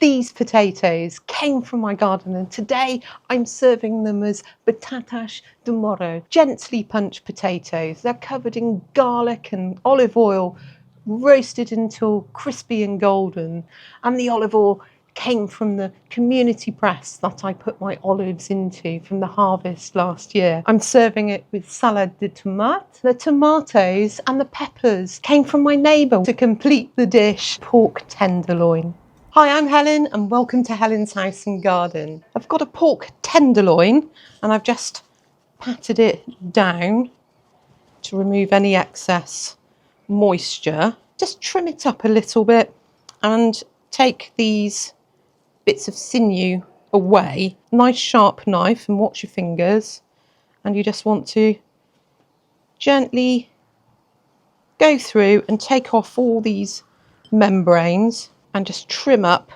These potatoes came from my garden, and today I'm serving them as Batatas de Murro, gently punched potatoes. They're covered in garlic and olive oil, roasted until crispy and golden, and the olive oil came from the community press that I put my olives into from the harvest last year. I'm serving it with Salada de Tomate. The tomatoes and the peppers came from my neighbour to complete the dish, pork tenderloin. Hi, I'm Helen and welcome to Helen's House and Garden. I've got a pork tenderloin and I've just patted it down to remove any excess moisture. Just trim it up a little bit and take these bits of sinew away. Nice sharp knife, and watch your fingers, and you just want to gently go through and take off all these membranes and just trim up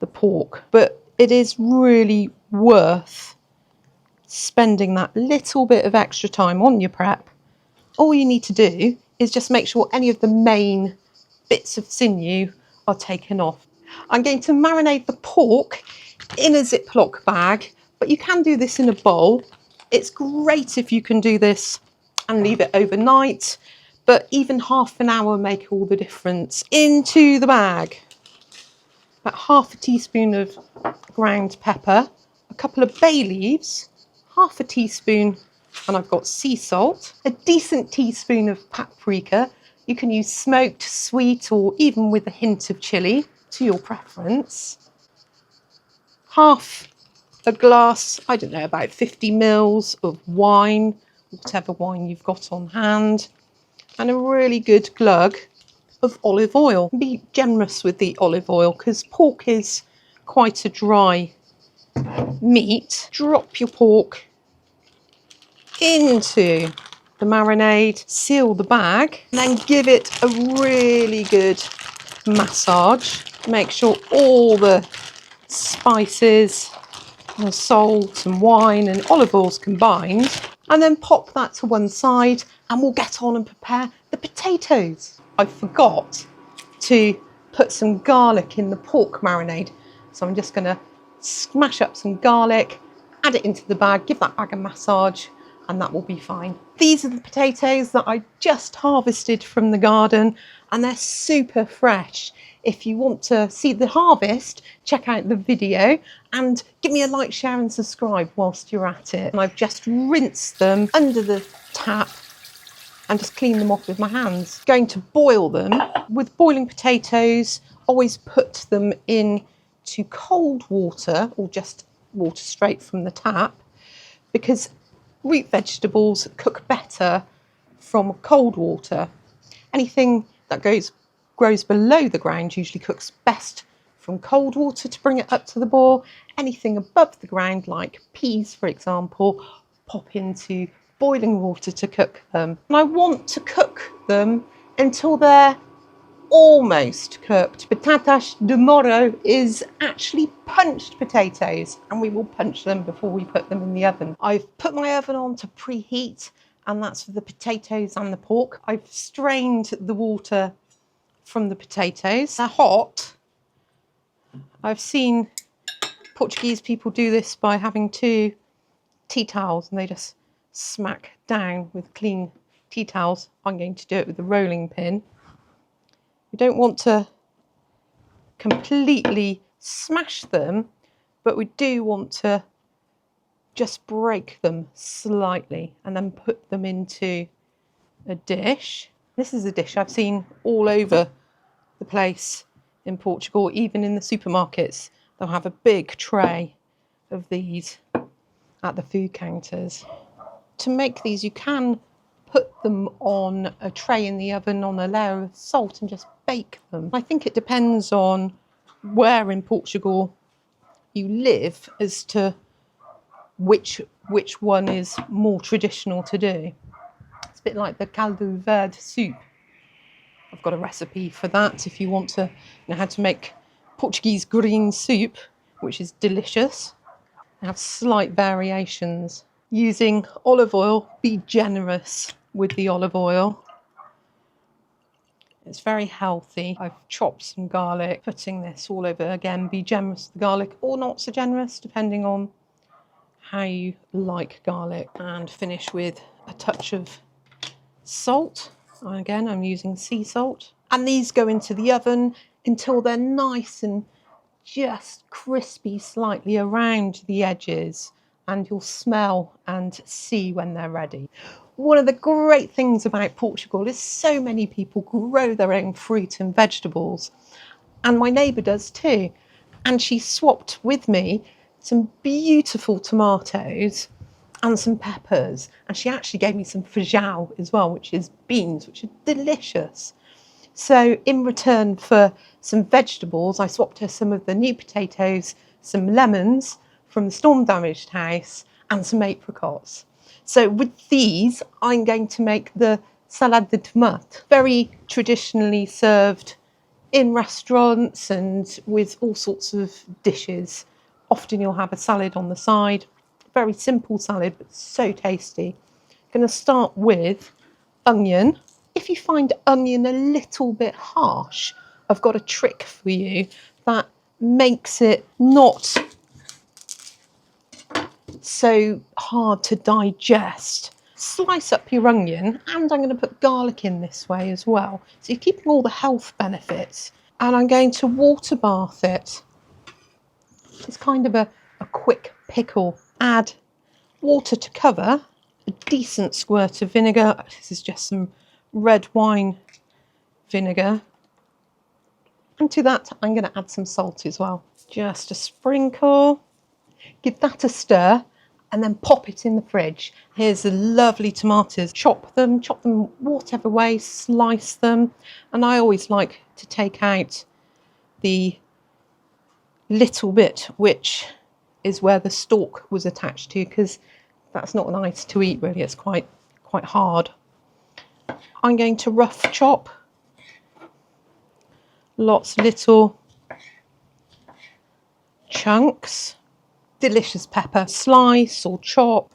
the pork. But it is really worth spending that little bit of extra time on your prep. All you need to do is just make sure any of the main bits of sinew are taken off. I'm going to marinate the pork in a Ziploc bag, but you can do this in a bowl. It's great if you can do this and leave it overnight, but even half an hour make all the difference. Into the bag, about half a teaspoon of ground pepper, a couple of bay leaves, half a teaspoon, and I've got sea salt, a decent teaspoon of paprika. You can use smoked, sweet, or even with a hint of chilli to your preference. Half a glass, I don't know, about 50 mils of wine, whatever wine you've got on hand, and a really good glug of olive oil. Be generous with the olive oil because pork is quite a dry meat. Drop your pork into the marinade, seal the bag, and then give it a really good massage. Make sure all the spices and salt and wine and olive oil's combined, and then pop that to one side and we'll get on and prepare the potatoes. I forgot to put some garlic in the pork marinade, so I'm just going to smash up some garlic, add it into the bag, give that bag a massage, and that will be fine. These are the potatoes that I just harvested from the garden, and they're super fresh. If you want to see the harvest, check out the video and give me a like, share and subscribe whilst you're at it. And I've just rinsed them under the tap and just clean them off with my hands. Going to boil them. With boiling potatoes, always put them into cold water or just water straight from the tap, because root vegetables cook better from cold water. Anything that grows below the ground usually cooks best from cold water to bring it up to the boil. Anything above the ground, like peas for example, pop into boiling water to cook them. And I want to cook them until they're almost cooked. Batatas de Murro is actually punched potatoes, and we will punch them before we put them in the oven. I've put my oven on to preheat, and that's for the potatoes and the pork. I've strained the water from the potatoes. They're hot. I've seen Portuguese people do this by having 2 tea towels and they just smack down with clean tea towels. I'm going to do it with a rolling pin. We don't want to completely smash them, but we do want to just break them slightly and then put them into a dish. This is a dish I've seen all over the place in Portugal, even in the supermarkets. They'll have a big tray of these at the food counters. To make these, you can put them on a tray in the oven on a layer of salt and just bake them. I think it depends on where in Portugal you live as to which one is more traditional to do. It's a bit like the caldo verde soup. I've got a recipe for that if you want to know how to make Portuguese green soup, which is delicious. I have slight variations. Using olive oil, be generous with the olive oil. It's very healthy. I've chopped some garlic, putting this all over. Again, be generous with the garlic or not so generous, depending on how you like garlic. And finish with a touch of salt. And again, I'm using sea salt. And these go into the oven until they're nice and just crispy slightly around the edges, and you'll smell and see when they're ready. One of the great things about Portugal is so many people grow their own fruit and vegetables, and my neighbour does too. And she swapped with me some beautiful tomatoes and some peppers, and she actually gave me some feijão as well, which is beans, which are delicious. So in return for some vegetables, I swapped her some of the new potatoes, some lemons from the storm damaged house, and some apricots. So with these, I'm going to make the Salada de Tomate, very traditionally served in restaurants and with all sorts of dishes. Often you'll have a salad on the side, very simple salad, but so tasty. I'm going to start with onion. If you find onion a little bit harsh, I've got a trick for you that makes it not so hard to digest. Slice up your onion, and I'm going to put garlic in this way as well. So you're keeping all the health benefits. And I'm going to water bath it. It's kind of a quick pickle. Add water to cover, a decent squirt of vinegar. This is just some red wine vinegar. And to that, I'm going to add some salt as well. Just a sprinkle. Give that a stir and then pop it in the fridge. Here's the lovely tomatoes. Chop them whatever way, slice them. And I always like to take out the little bit which is where the stalk was attached to, because that's not nice to eat really. It's quite hard. I'm going to rough chop lots of little chunks. Delicious pepper, slice or chop.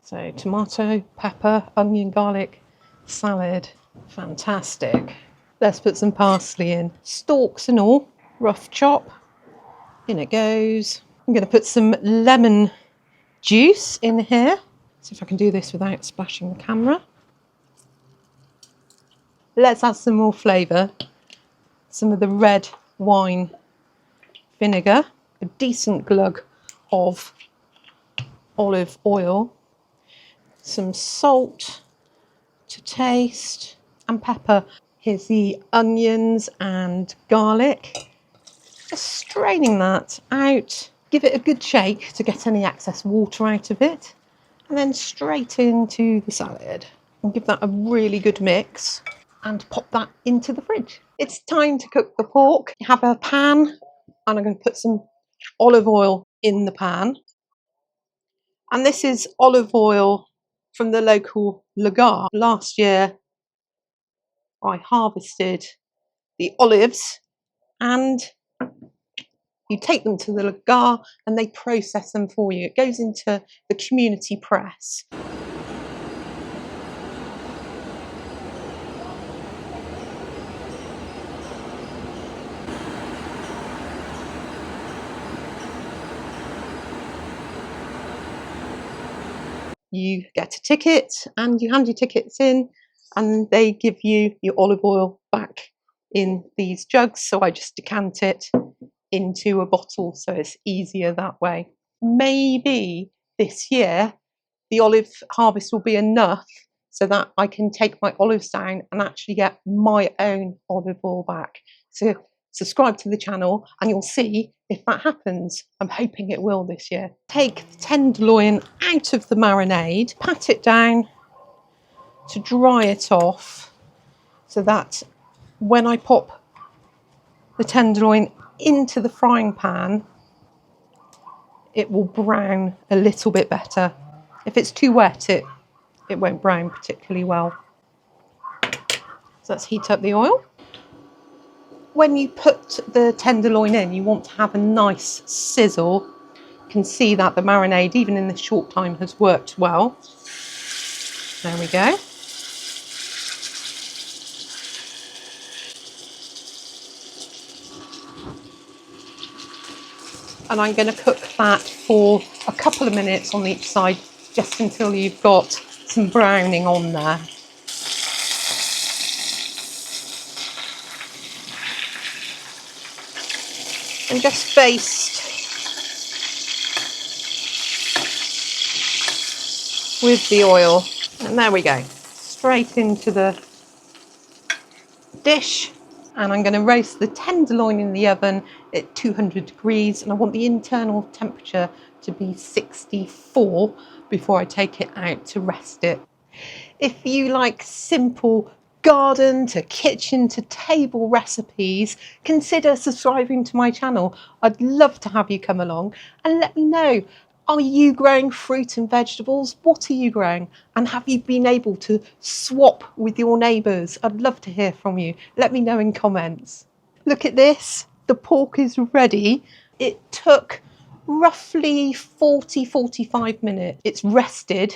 So tomato, pepper, onion, garlic, salad. Fantastic. Let's put some parsley in. Stalks and all, rough chop. In it goes. I'm going to put some lemon juice in here. See if I can do this without splashing the camera. Let's add some more flavour. Some of the red wine vinegar. A decent glug of olive oil, some salt to taste, and pepper. Here's the onions and garlic. Just straining that out. Give it a good shake to get any excess water out of it, and then straight into the salad. And give that a really good mix and pop that into the fridge. It's time to cook the pork. Have a pan, and I'm going to put some olive oil in the pan, and this is olive oil from the local lagar. Last year I harvested the olives, and you take them to the lagar and they process them for you. It goes into the community press. You get a ticket and you hand your tickets in, and they give you your olive oil back in these jugs. So I just decant it into a bottle, so it's easier that way. Maybe this year the olive harvest will be enough so that I can take my olives down and actually get my own olive oil back. So subscribe to the channel and you'll see if that happens. I'm hoping it will this year. Take the tenderloin out of the marinade, pat it down to dry it off, so that when I pop the tenderloin into the frying pan, it will brown a little bit better. If it's too wet, it won't brown particularly well. So let's heat up the oil. When you put the tenderloin in, you want to have a nice sizzle. You can see that the marinade, even in this short time, has worked well. There we go. And I'm going to cook that for a couple of minutes on each side, just until you've got some browning on there. And just baste with the oil. And there we go, straight into the dish. And I'm going to roast the tenderloin in the oven at 200 degrees, and I want the internal temperature to be 64 before I take it out to rest it. If you like simple garden to kitchen to table recipes, consider subscribing to my channel. I'd love to have you come along and let me know. Are you growing fruit and vegetables? What are you growing? And have you been able to swap with your neighbours? I'd love to hear from you. Let me know in comments. Look at this. The pork is ready. It took roughly 45 minutes. It's rested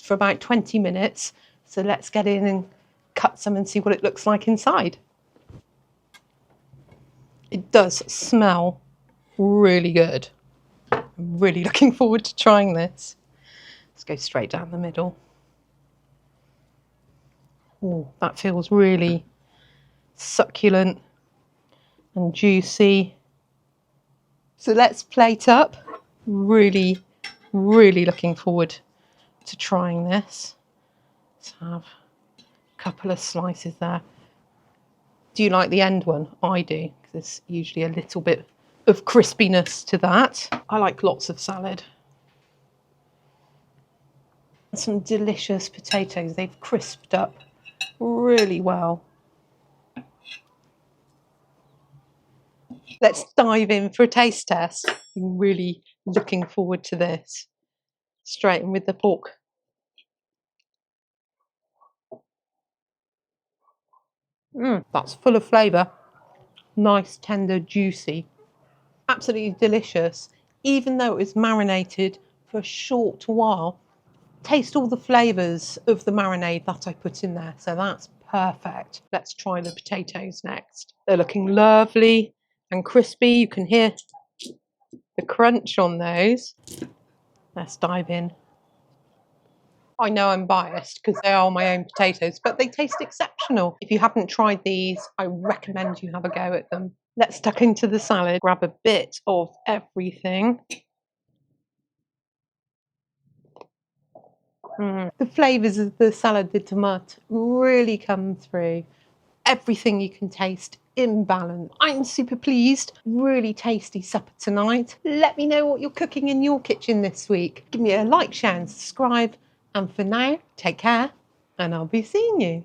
for about 20 minutes. So let's get in and cut some and see what it looks like inside. It does smell really good. I'm really looking forward to trying this. Let's go straight down the middle. Oh, that feels really succulent and juicy. So let's plate up. Really, really looking forward to trying this. Let's have a couple of slices there. Do you like the end one? I do, because there's usually a little bit of crispiness to that. I like lots of salad. Some delicious potatoes. They've crisped up really well. Let's dive in for a taste test. I'm really looking forward to this. Straight in with the pork. That's full of flavour. Nice, tender, juicy. Absolutely delicious. Even though it was marinated for a short while, taste all the flavours of the marinade that I put in there. So that's perfect. Let's try the potatoes next. They're looking lovely and crispy. You can hear the crunch on those. Let's dive in. I know I'm biased because they are my own potatoes, but they taste exceptional. If you haven't tried these, I recommend you have a go at them. Let's tuck into the salad, grab a bit of everything. The flavours of the Salada de Tomate really come through. Everything you can taste in balance. I'm super pleased. Really tasty supper tonight. Let me know what you're cooking in your kitchen this week. Give me a like, share and subscribe. And for now, take care and I'll be seeing you.